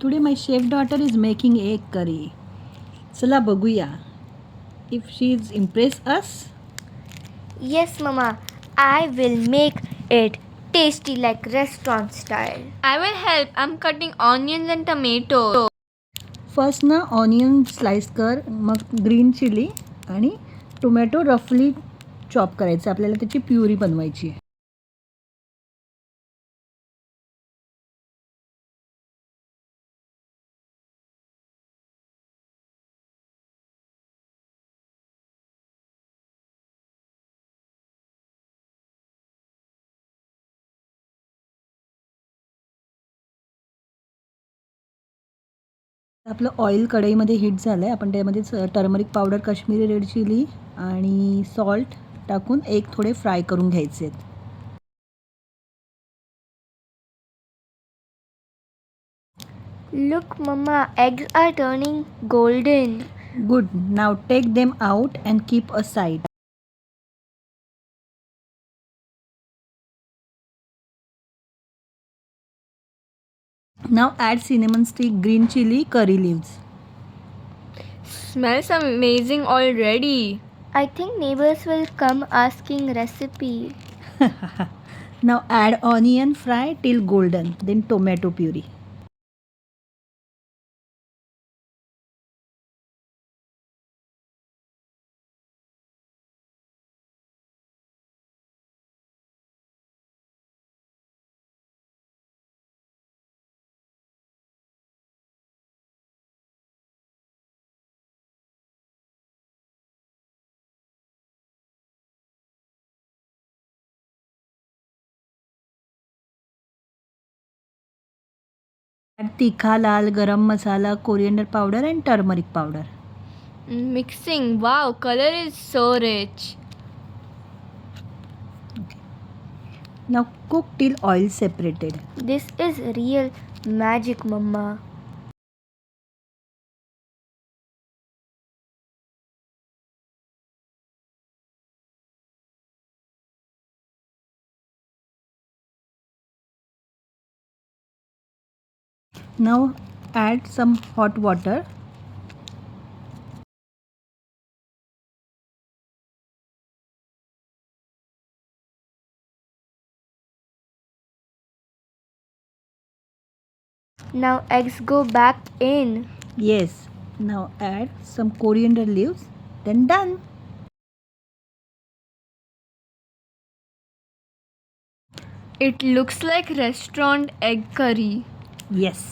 Today my chef daughter is making egg curry. चला बघूया if she is impress us. Yes, Mama. I will make it tasty like restaurant style. I will help. I'm cutting onions and tomatoes. First ना onion slice कर, मग green chilli आणि tomato रफली chop करायचं. आपल्याला त्याची puree बनवायची आहे. आपलं ऑइल कढईमध्ये हीट झालं आहे. आपण त्यामध्ये turmeric powder, Kashmiri red chilli आणि सॉल्ट टाकून एक थोडे फ्राय करून घ्यायचे आहेत. Look, Mama, eggs are turning golden. Good. Now take them out and keep aside. Now add cinnamon stick, green chili, curry leaves. Smells amazing already. I think neighbors will come asking recipe. Now add onion, fry till golden, then tomato puree. Add tikha, lal, garam masala, coriander powder and turmeric powder. Mixing. Wow, color is so rich. Okay. Now cook till oil separated. This is real magic, Mama. Now add some hot water. Now eggs go back in. Yes. Now add some coriander leaves. Then done. It looks like restaurant egg curry. Yes.